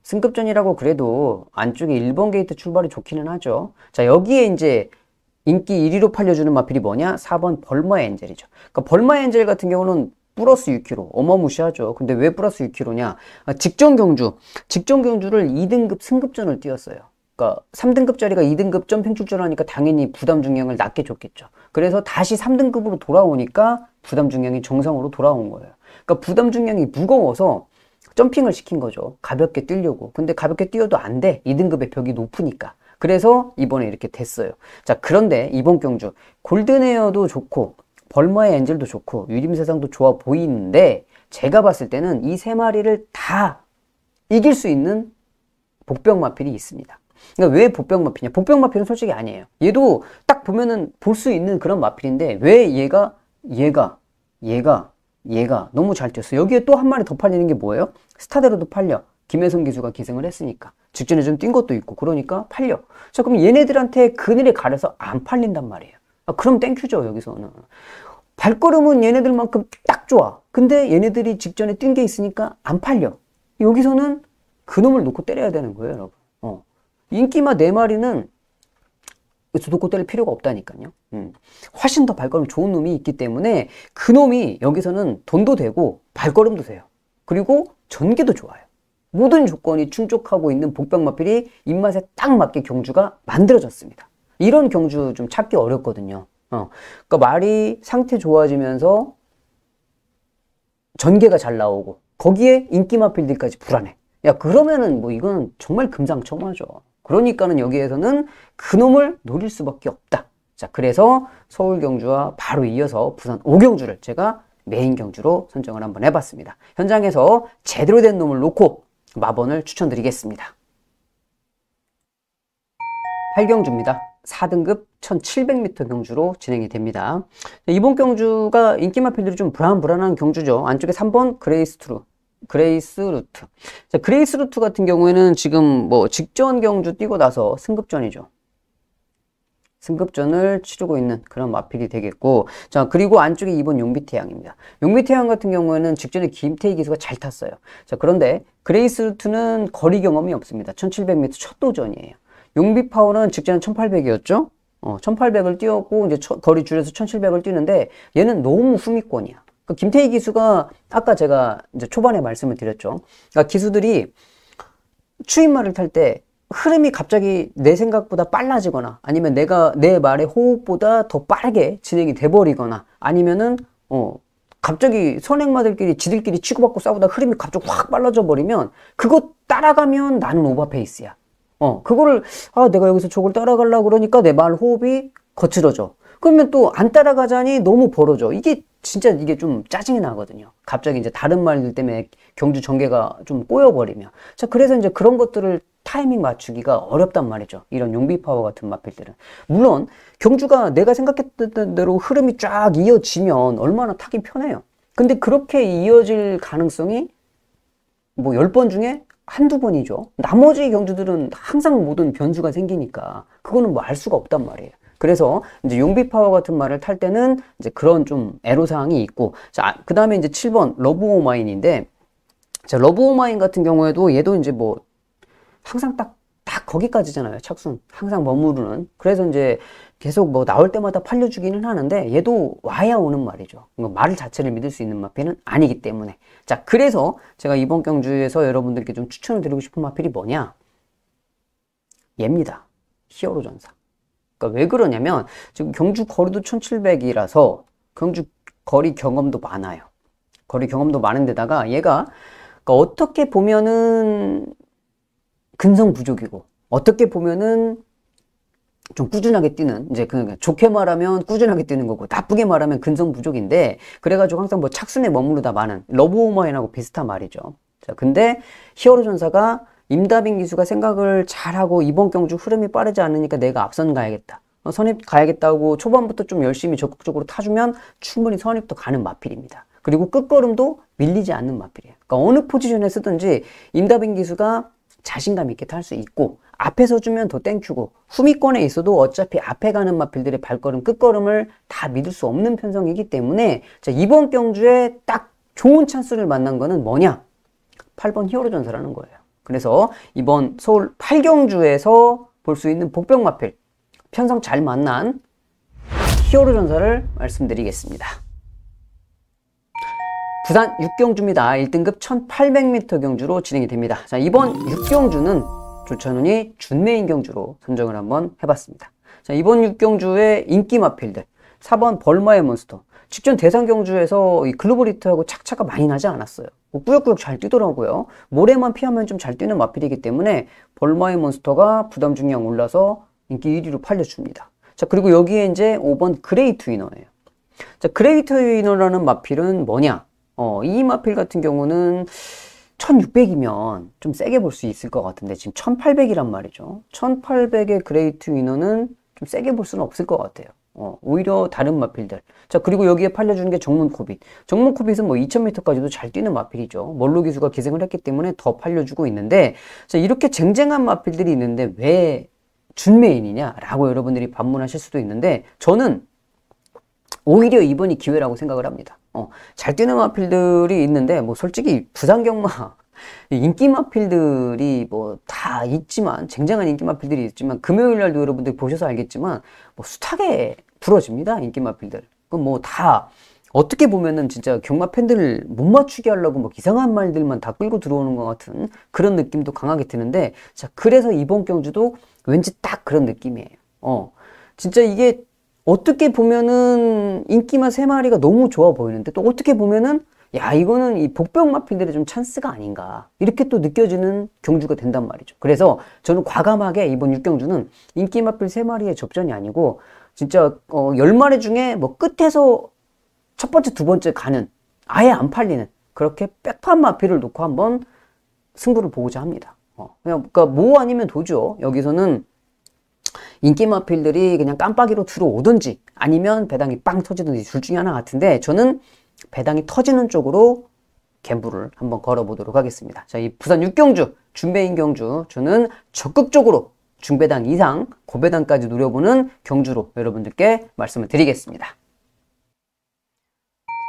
승급전이라고 그래도 안쪽에 1번 게이트 출발이 좋기는 하죠. 자, 여기에 이제 인기 1위로 팔려주는 마필이 뭐냐? 4번 벌마 엔젤이죠. 그러니까 벌마 엔젤 같은 경우는 플러스 6kg. 어마무시하죠. 근데 왜 플러스 6kg냐? 직전 경주를 2등급 승급전을 뛰었어요. 그러니까 3등급짜리가 2등급 점핑 출전하니까 당연히 부담 중량을 낮게 줬겠죠. 그래서 다시 3등급으로 돌아오니까 부담 중량이 정상으로 돌아온 거예요. 그러니까 부담 중량이 무거워서 점핑을 시킨 거죠. 가볍게 뛰려고. 근데 가볍게 뛰어도 안 돼. 2등급의 벽이 높으니까. 그래서 이번에 이렇게 됐어요. 자, 그런데 이번 경주 골든에어도 좋고 벌마의 엔젤도 좋고 유림세상도 좋아 보이는데 제가 봤을 때는 이 세 마리를 다 이길 수 있는 복병마필이 있습니다. 그러니까 왜 복병마필이냐? 복병마필은 솔직히 아니에요. 얘도 딱 보면은 볼 수 있는 그런 마필인데 왜 얘가 너무 잘 뛰었어. 여기에 또 한 마리 더 팔리는 게 뭐예요? 스타대로도 팔려. 김혜성 기수가 기승을 했으니까. 직전에 좀 뛴 것도 있고 그러니까 팔려. 자, 그럼 얘네들한테 그늘에 가려서 안 팔린단 말이에요. 그럼 땡큐죠. 여기서는 발걸음은 얘네들만큼 딱 좋아. 근데 얘네들이 직전에 뛴 게 있으니까 안 팔려. 여기서는 그놈을 놓고 때려야 되는 거예요, 여러분. 인기마 4마리는 놓고 때릴 필요가 없다니까요. 훨씬 더 발걸음 좋은 놈이 있기 때문에 그 놈이 여기서는 돈도 되고 발걸음도 돼요. 그리고 전개도 좋아요. 모든 조건이 충족하고 있는 복병마필이 입맛에 딱 맞게 경주가 만들어졌습니다. 이런 경주 좀 찾기 어렵거든요. 그러니까 말이 상태 좋아지면서 전개가 잘 나오고 거기에 인기마필들까지 불안해. 야, 그러면은 뭐 이건 정말 금상첨화죠. 그러니까는 여기에서는 그놈을 노릴 수밖에 없다. 자, 그래서 서울 경주와 바로 이어서 부산 5경주를 제가 메인 경주로 선정을 한번 해봤습니다. 현장에서 제대로 된 놈을 놓고 마번을 추천드리겠습니다. 8경주입니다. 4등급 1700m 경주로 진행이 됩니다. 이번 경주가 인기마필들이 좀 불안한 경주죠. 안쪽에 3번 그레이스 루트. 자, 그레이스 루트 같은 경우에는 지금 뭐 직전 경주 뛰고 나서 승급전이죠. 승급전을 치르고 있는 그런 마필이 되겠고, 자, 그리고 안쪽에 2번 용비태양입니다. 용비태양 같은 경우에는 직전에 김태희 기수가 잘 탔어요. 자, 그런데 그레이스 루트는 거리 경험이 없습니다. 1700m 첫 도전이에요. 용비파워는 직전에 1800이었죠? 1800을 뛰었고, 이제 거리 줄여서 1700을 뛰는데, 얘는 너무 후미권이야. 그 김태희 기수가, 아까 제가 이제 초반에 말씀을 드렸죠. 그러니까 기수들이 추임말을 탈 때, 흐름이 갑자기 내 생각보다 빨라지거나, 아니면 내 말의 호흡보다 더 빠르게 진행이 돼버리거나, 아니면은, 갑자기 선행마들끼리 지들끼리 치고받고 싸우다 흐름이 갑자기 확 빨라져 버리면, 그거 따라가면 나는 오버페이스야. 그거를, 내가 여기서 저걸 따라가려고 그러니까 내 말 호흡이 거칠어져. 그러면 또 안 따라가자니 너무 벌어져. 이게 좀 짜증이 나거든요. 갑자기 이제 다른 말들 때문에 경주 전개가 좀 꼬여버리면. 자, 그래서 이제 그런 것들을 타이밍 맞추기가 어렵단 말이죠. 이런 용비파워 같은 마필들은. 물론, 경주가 내가 생각했던 대로 흐름이 쫙 이어지면 얼마나 타기 편해요. 근데 그렇게 이어질 가능성이 뭐 10번 중에 한두 번이죠. 나머지 경주들은 항상 모든 변수가 생기니까 그거는 뭐 알 수가 없단 말이에요. 그래서 이제 용비파워 같은 말을 탈 때는 이제 그런 좀 애로사항이 있고, 자, 그 다음에 이제 7번 러브 오마인인데, 자, 러브 오마인 같은 경우에도 얘도 이제 뭐 항상 딱 거기까지잖아요. 착순 항상 머무르는. 그래서 이제 계속 뭐 나올 때마다 팔려주기는 하는데 얘도 와야 오는 말이죠. 말 자체를 믿을 수 있는 마필은 아니기 때문에. 자, 그래서 제가 이번 경주에서 여러분들께 좀 추천을 드리고 싶은 마필이 뭐냐? 얘입니다. 히어로 전사. 그러니까 왜 그러냐면 지금 경주 거리도 1700이라서 경주 거리 경험도 많아요. 거리 경험도 많은데다가 얘가 그러니까 어떻게 보면은 근성 부족이고 어떻게 보면은 좀 꾸준하게 뛰는, 이제 좋게 말하면 꾸준하게 뛰는 거고, 나쁘게 말하면 근성 부족인데, 그래가지고 항상 뭐 착순에 머무르다 마는 러브오마인하고 비슷한 말이죠. 자, 근데 히어로 전사가 임다빈 기수가 생각을 잘하고 이번 경주 흐름이 빠르지 않으니까 내가 앞선 가야겠다. 선입 가야겠다고 초반부터 좀 열심히 적극적으로 타주면 충분히 선입도 가는 마필입니다. 그리고 끝걸음도 밀리지 않는 마필이에요. 그러니까 어느 포지션에 쓰든지 임다빈 기수가 자신감 있게 탈 수 있고, 앞에 서주면 더 땡큐고, 후미권에 있어도 어차피 앞에 가는 마필들의 발걸음, 끝걸음을 다 믿을 수 없는 편성이기 때문에, 자, 이번 경주에 딱 좋은 찬스를 만난 거는 뭐냐? 8번 히어로 전사라는 거예요. 그래서 이번 서울 8경주에서 볼 수 있는 복병 마필, 편성 잘 만난 히어로 전사를 말씀드리겠습니다. 부산 6경주입니다. 1등급 1800m 경주로 진행이 됩니다. 자, 이번 6경주는 조찬훈이 준메인 경주로 선정을 한번 해봤습니다. 자, 이번 6경주의 인기 마필들, 4번 벌마의 몬스터. 직전 대상 경주에서 이 글로벌 히트하고 착차가 많이 나지 않았어요. 꾸역꾸역 잘 뛰더라고요. 모래만 피하면 좀 잘 뛰는 마필이기 때문에 벌마의 몬스터가 부담 중량 올라서 인기 1위로 팔려줍니다. 자, 그리고 여기에 이제 5번 그레이트 위너예요. 자, 그레이트 위너라는 마필은 뭐냐? 이 마필 같은 경우는 1600이면 좀 세게 볼 수 있을 것 같은데 지금 1800이란 말이죠. 1800의 그레이트 위너는 좀 세게 볼 수는 없을 것 같아요. 오히려 다른 마필들. 자, 그리고 여기에 팔려주는 게 정문코빗. 정문코빗은 뭐 2000m까지도 잘 뛰는 마필이죠. 멀로 기수가 기생을 했기 때문에 더 팔려주고 있는데, 자, 이렇게 쟁쟁한 마필들이 있는데 왜 준메인이냐? 라고 여러분들이 반문하실 수도 있는데, 저는 오히려 이번이 기회라고 생각을 합니다. 잘 뛰는 마필들이 있는데, 뭐 솔직히 부산경마 인기 마필들이 뭐 다 있지만, 쟁쟁한 인기 마필들이 있지만, 금요일 날도 여러분들 보셔서 알겠지만, 뭐 숱하게 부러집니다. 인기 마필들. 그럼 뭐 다 어떻게 보면은 진짜 경마 팬들을 못 맞추게 하려고 뭐 이상한 말들만 다 끌고 들어오는 것 같은 그런 느낌도 강하게 드는데, 자, 그래서 이번 경주도 왠지 딱 그런 느낌이에요. 진짜 이게 어떻게 보면은 인기마 3마리가 너무 좋아 보이는데, 또 어떻게 보면은 야, 이거는 이 복병 마필들의 좀 찬스가 아닌가, 이렇게 또 느껴지는 경주가 된단 말이죠. 그래서 저는 과감하게 이번 6경주는 인기 마필 3마리의 접전이 아니고 진짜 10마리 중에 뭐 끝에서 첫 번째, 두 번째 가는, 아예 안 팔리는 그렇게 백판 마필을 놓고 한번 승부를 보고자 합니다. 그러니까 뭐 아니면 도죠. 여기서는 인기 마필들이 그냥 깜빡이로 들어오든지 아니면 배당이 빵 터지든지 둘 중에 하나 같은데, 저는 배당이 터지는 쪽으로 갬블을 한번 걸어보도록 하겠습니다. 자, 이 부산 6경주, 준메인 경주, 저는 적극적으로 중배당 이상, 고배당까지 노려보는 경주로 여러분들께 말씀을 드리겠습니다.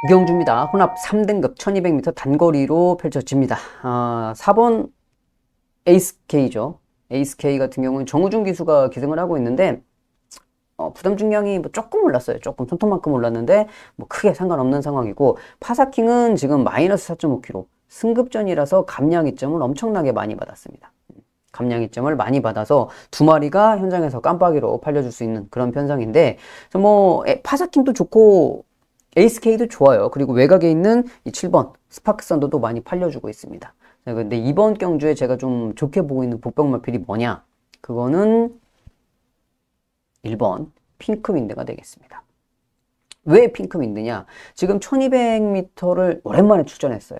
6경주입니다. 혼합 3등급 1200m 단거리로 펼쳐집니다. 4번 에이스K죠. 에이스K 같은 경우는 정우중 기수가 기승을 하고 있는데, 부담 중량이 뭐 조금 올랐어요. 조금 손톱만큼 올랐는데 뭐 크게 상관없는 상황이고, 파사킹은 지금 마이너스 4.5kg 승급전이라서 감량 이점을 엄청나게 많이 받았습니다. 감량 이점을 많이 받아서 두 마리가 현장에서 깜빡이로 팔려줄 수 있는 그런 편성인데, 뭐 파사킹도 좋고 에이스K도 좋아요. 그리고 외곽에 있는 이 7번 스파크 썬더도 많이 팔려주고 있습니다. 근데 이번 경주에 제가 좀 좋게 보고 있는 복병 마필이 뭐냐? 그거는 1번 핑크윈드가 되겠습니다. 왜 핑크윈드냐? 지금 1200m를 오랜만에 출전했어요.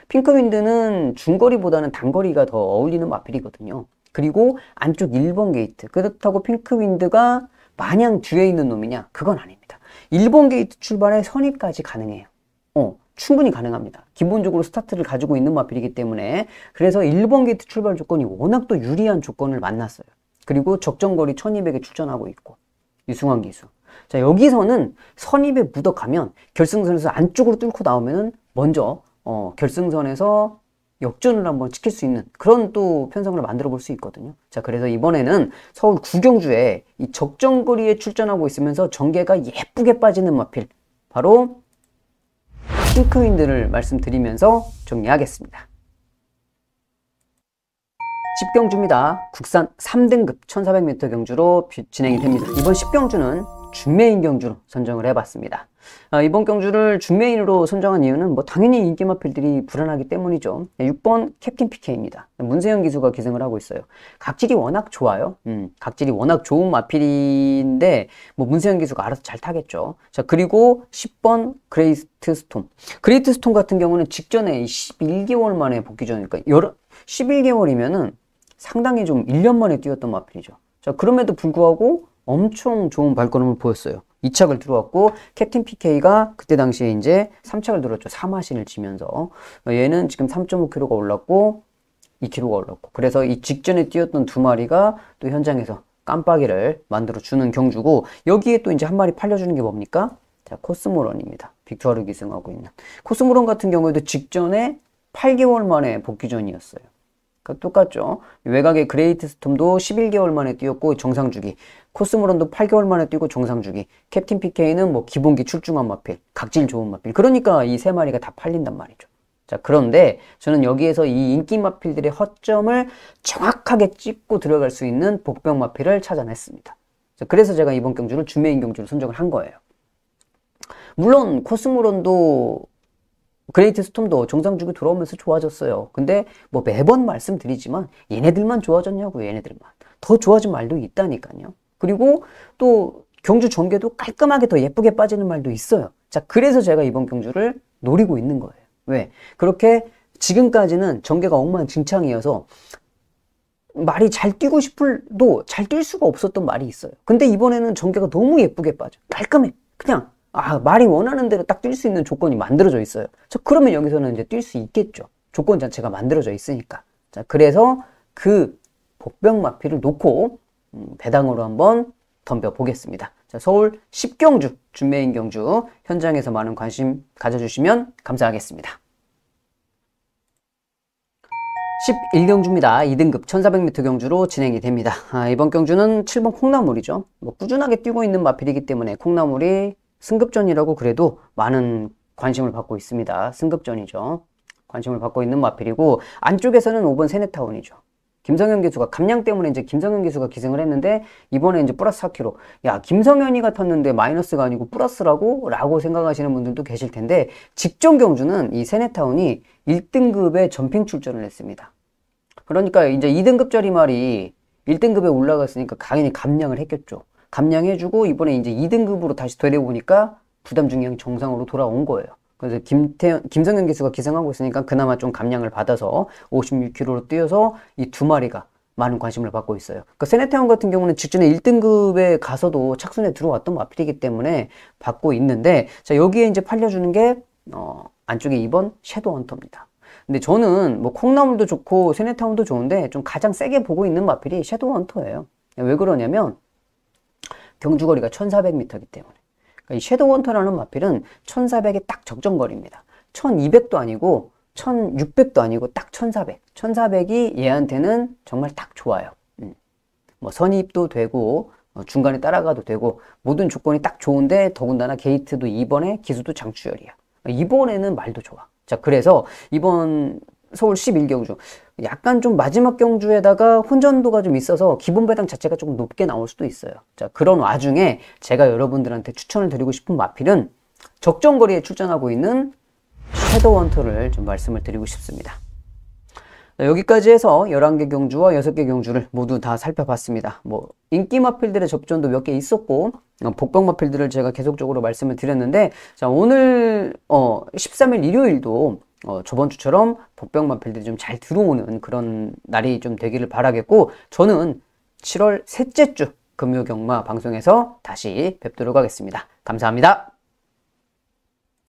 핑크윈드는 중거리보다는 단거리가 더 어울리는 마필이거든요. 그리고 안쪽 1번 게이트. 그렇다고 핑크윈드가 마냥 뒤에 있는 놈이냐? 그건 아닙니다. 1번 게이트 출발에 선입까지 가능해요. 충분히 가능합니다. 기본적으로 스타트를 가지고 있는 마필이기 때문에. 그래서 1번 게이트 출발 조건이 워낙 또 유리한 조건을 만났어요. 그리고 적정거리 1200에 출전하고 있고, 유승환 기수. 자, 여기서는 선입에 묻어가면 결승선에서 안쪽으로 뚫고 나오면은 먼저 결승선에서 역전을 한번 지킬 수 있는 그런 또 편성을 만들어 볼 수 있거든요. 자, 그래서 이번에는 서울 9경주에 이 적정거리에 출전하고 있으면서 전개가 예쁘게 빠지는 마필, 바로 핑크윈드를 말씀드리면서 정리하겠습니다. 10경주입니다. 국산 3등급 1400m 경주로 진행이 됩니다. 이번 10경주는 준메인 경주로 선정을 해봤습니다. 이번 경주를 준메인으로 선정한 이유는 뭐 당연히 인기 마필들이 불안하기 때문이죠. 6번 캡틴 PK입니다. 문세영 기수가 기승을 하고 있어요. 각질이 워낙 좋아요. 각질이 워낙 좋은 마필인데 뭐 문세영 기수가 알아서 잘 타겠죠. 자, 그리고 10번 그레이트 스톰. 그레이트 스톰 같은 경우는 직전에 11개월 만에 복귀 전이니까 11개월이면은 상당히 좀 1년 만에 뛰었던 마필이죠. 자, 그럼에도 불구하고 엄청 좋은 발걸음을 보였어요. 2착을 들어왔고 캡틴 PK가 그때 당시에 이제 3착을 들었죠. 3마신을 치면서 얘는 지금 3.5kg가 올랐고 2kg가 올랐고, 그래서 이 직전에 뛰었던 두 마리가 또 현장에서 깜빡이를 만들어 주는 경주고, 여기에 또 이제 한 마리 팔려주는 게 뭡니까? 자, 코스모런입니다. 빅투아를 기승하고 있는 코스모런 같은 경우에도 직전에 8개월 만에 복귀 전이었어요. 그러니까 똑같죠. 외곽의 그레이트 스톰도 11개월 만에 뛰었고 정상주기, 코스모런도 8개월 만에 뛰고 정상주기, 캡틴 PK는 뭐 기본기 출중한 마필, 각질 좋은 마필. 그러니까 이 세 마리가 다 팔린단 말이죠. 자, 그런데 저는 여기에서 이 인기 마필들의 허점을 정확하게 짚고 들어갈 수 있는 복병 마필을 찾아냈습니다. 자, 그래서 제가 이번 경주를 준메인 경주로 선정을 한 거예요. 물론 코스모런도 그레이트 스톰도 정상주기 돌아오면서 좋아졌어요. 근데 뭐 매번 말씀드리지만 얘네들만 좋아졌냐고요. 얘네들만. 더 좋아진 말도 있다니까요. 그리고 또 경주 전개도 깔끔하게 더 예쁘게 빠지는 말도 있어요. 자, 그래서 제가 이번 경주를 노리고 있는 거예요. 왜? 그렇게 지금까지는 전개가 엉망진창이어서 말이 잘 뛰고 싶어도 잘 뛸 수가 없었던 말이 있어요. 근데 이번에는 전개가 너무 예쁘게 빠져. 깔끔해. 그냥 말이 원하는 대로 딱 뛸 수 있는 조건이 만들어져 있어요. 자, 그러면 여기서는 이제 뛸 수 있겠죠. 조건 자체가 만들어져 있으니까. 자, 그래서 그 복병 마필을 놓고 배당으로 한번 덤벼보겠습니다. 자, 서울 10경주, 준메인 경주 현장에서 많은 관심 가져주시면 감사하겠습니다. 11경주입니다. 2등급 1400m 경주로 진행이 됩니다. 이번 경주는 7번 콩나물이죠. 뭐 꾸준하게 뛰고 있는 마필이기 때문에 콩나물이 승급전이라고 그래도 많은 관심을 받고 있습니다. 승급전이죠. 관심을 받고 있는 마필이고, 안쪽에서는 5번 세네타운이죠. 김성현 기수가 감량 때문에 이제 김성현 기수가 기승을 했는데 이번에 이제 플러스 4kg. 야, 김성현이가 탔는데 마이너스가 아니고 플러스라고? 라고 생각하시는 분들도 계실 텐데, 직전 경주는 이 세네타운이 1등급에 점핑 출전을 했습니다. 그러니까 이제 2등급짜리 말이 1등급에 올라갔으니까 당연히 감량을 했겠죠. 감량해주고 이번에 이제 2등급으로 다시 되려보니까 부담 중량이 정상으로 돌아온 거예요. 그래서 김성현 기수가 기승하고 있으니까 그나마 좀 감량을 받아서 56kg로 뛰어서 이 두 마리가 많은 관심을 받고 있어요. 그러니까 세네타운 같은 경우는 직전에 1등급에 가서도 착순에 들어왔던 마필이기 때문에 받고 있는데, 자, 여기에 이제 팔려주는 게 안쪽에 2번 섀도우 헌터입니다. 근데 저는 뭐 콩나물도 좋고 세네타운도 좋은데 좀 가장 세게 보고 있는 마필이 섀도우 헌터예요. 왜 그러냐면 경주거리가 1400m이기 때문에. 그러니까 이 섀도우 헌터라는 마필은 1400에 딱 적정거리입니다. 1200도 아니고 1600도 아니고 딱 1400. 1400이 얘한테는 정말 딱 좋아요. 뭐 선입도 되고 중간에 따라가도 되고 모든 조건이 딱 좋은데, 더군다나 게이트도 2번에 기수도 장추열이야. 이번에는 말도 좋아. 자, 그래서 이번 서울 11경주 약간 좀 마지막 경주에다가 혼전도가 좀 있어서 기본 배당 자체가 조금 높게 나올 수도 있어요. 자, 그런 와중에 제가 여러분들한테 추천을 드리고 싶은 마필은 적정거리에 출전하고 있는 섀도우 헌터를 좀 말씀을 드리고 싶습니다. 자, 여기까지 해서 11개 경주와 6개 경주를 모두 다 살펴봤습니다. 뭐 인기 마필들의 접전도 몇 개 있었고 복병 마필들을 제가 계속적으로 말씀을 드렸는데, 자, 오늘 13일 일요일도 저번 주처럼 복병 마필들이 좀 잘 들어오는 그런 날이 좀 되기를 바라겠고, 저는 7월 셋째 주 금요경마 방송에서 다시 뵙도록 하겠습니다. 감사합니다.